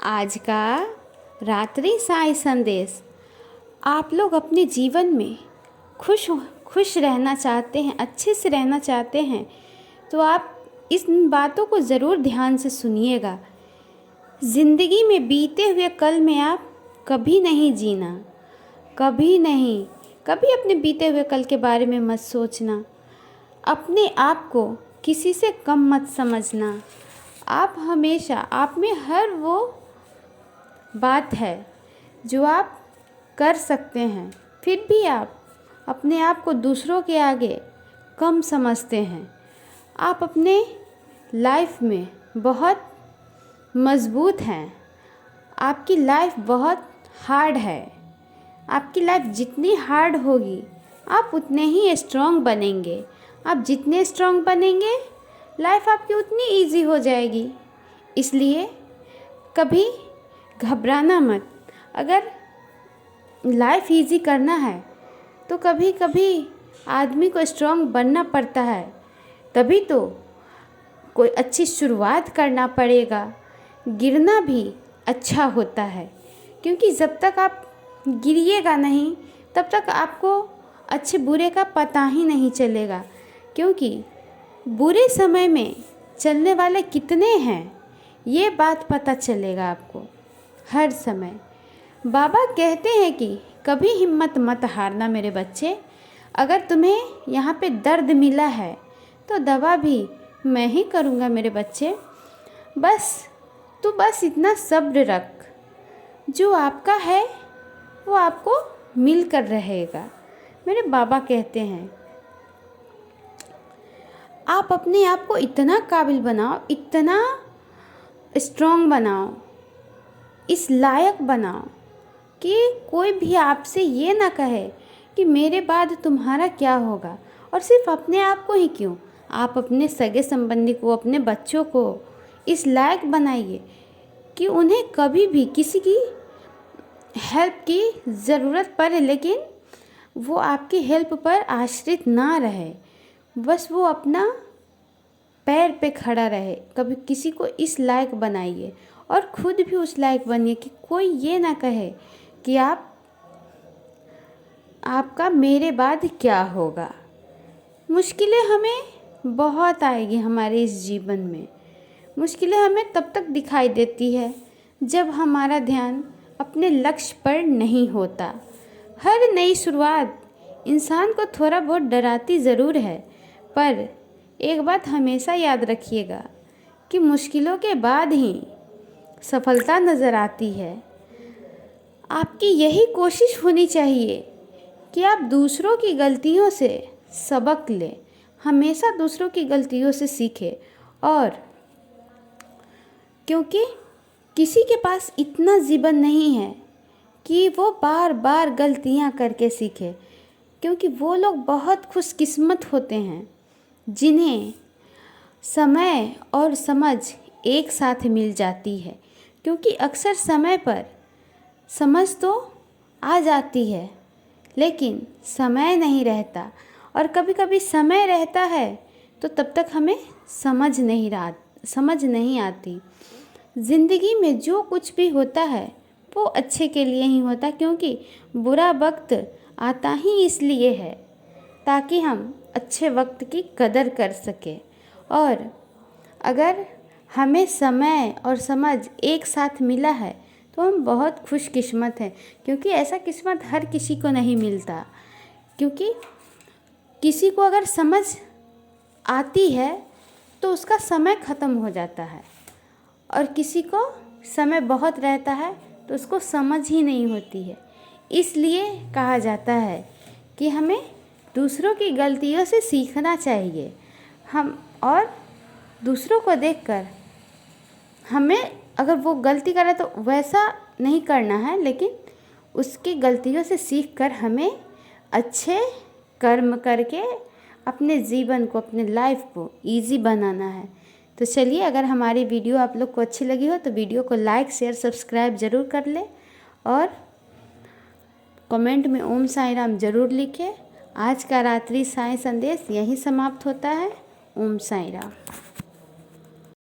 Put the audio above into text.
आज का रात्रि साई संदेश। आप लोग अपने जीवन में खुश रहना चाहते हैं, अच्छे से रहना चाहते हैं, तो आप इन बातों को ज़रूर ध्यान से सुनिएगा। ज़िंदगी में बीते हुए कल में आप कभी नहीं जीना, कभी नहीं, कभी अपने बीते हुए कल के बारे में मत सोचना। अपने आप को किसी से कम मत समझना। आप हमेशा, आप में हर वो बात है जो आप कर सकते हैं, फिर भी आप अपने आप को दूसरों के आगे कम समझते हैं। आप अपने लाइफ में बहुत मज़बूत हैं। आपकी लाइफ बहुत हार्ड है। आपकी लाइफ जितनी हार्ड होगी, आप उतने ही स्ट्रॉन्ग बनेंगे। आप जितने स्ट्रॉन्ग बनेंगे, लाइफ आपकी उतनी इजी हो जाएगी। इसलिए कभी घबराना मत। अगर लाइफ इजी करना है तो कभी कभी आदमी को स्ट्रॉन्ग बनना पड़ता है, तभी तो कोई अच्छी शुरुआत करना पड़ेगा। गिरना भी अच्छा होता है, क्योंकि जब तक आप गिरिएगा नहीं, तब तक आपको अच्छे बुरे का पता ही नहीं चलेगा। क्योंकि बुरे समय में चलने वाले कितने हैं, ये बात पता चलेगा आपको हर समय। बाबा कहते हैं कि कभी हिम्मत मत हारना मेरे बच्चे। अगर तुम्हें यहाँ पे दर्द मिला है तो दवा भी मैं ही करूँगा मेरे बच्चे। बस इतना सब्र रख। जो आपका है वो आपको मिल कर रहेगा, मेरे बाबा कहते हैं। आप अपने आप को इतना काबिल बनाओ, इतना स्ट्रॉन्ग बनाओ, इस लायक बनाओ कि कोई भी आपसे ये ना कहे कि मेरे बाद तुम्हारा क्या होगा। और सिर्फ अपने आप को ही क्यों, आप अपने सगे संबंधी को, अपने बच्चों को इस लायक बनाइए कि उन्हें कभी भी किसी की हेल्प की ज़रूरत पड़े, लेकिन वो आपकी हेल्प पर आश्रित ना रहे। बस वो अपना पैर पे खड़ा रहे। कभी किसी को इस लायक बनाइए और ख़ुद भी उस लायक बनिए कि कोई ये ना कहे कि आपका मेरे बाद क्या होगा। मुश्किलें हमें बहुत आएगी हमारे इस जीवन में। मुश्किलें हमें तब तक दिखाई देती है जब हमारा ध्यान अपने लक्ष्य पर नहीं होता। हर नई शुरुआत इंसान को थोड़ा बहुत डराती ज़रूर है, पर एक बात हमेशा याद रखिएगा कि मुश्किलों के बाद ही सफलता नज़र आती है। आपकी यही कोशिश होनी चाहिए कि आप दूसरों की गलतियों से सबक लें, हमेशा दूसरों की गलतियों से सीखें। और क्योंकि किसी के पास इतना जीवन नहीं है कि वो बार बार गलतियां करके सीखे, क्योंकि वो लोग बहुत खुशकिस्मत होते हैं जिन्हें समय और समझ एक साथ मिल जाती है। क्योंकि अक्सर समय पर समझ तो आ जाती है, लेकिन समय नहीं रहता। और कभी कभी समय रहता है तो तब तक हमें समझ नहीं आती। ज़िंदगी में जो कुछ भी होता है वो अच्छे के लिए ही होता, क्योंकि बुरा वक्त आता ही इसलिए है ताकि हम अच्छे वक्त की कदर कर सकें। और अगर हमें समय और समझ एक साथ मिला है तो हम बहुत खुशकिस्मत हैं, क्योंकि ऐसा किस्मत हर किसी को नहीं मिलता। क्योंकि किसी को अगर समझ आती है तो उसका समय ख़त्म हो जाता है, और किसी को समय बहुत रहता है तो उसको समझ ही नहीं होती है। इसलिए कहा जाता है कि हमें दूसरों की गलतियों से सीखना चाहिए। हम और दूसरों को देखकर हमें, अगर वो गलती करे तो वैसा नहीं करना है, लेकिन उसकी गलतियों से सीखकर हमें अच्छे कर्म करके अपने जीवन को, अपने लाइफ को इजी बनाना है। तो चलिए, अगर हमारी वीडियो आप लोग को अच्छी लगी हो तो वीडियो को लाइक, शेयर, सब्सक्राइब ज़रूर कर ले और कमेंट में ओम साईं राम ज़रूर लिखें। आज का रात्रि साईं संदेश यहीं समाप्त होता है। ओम साईं राम।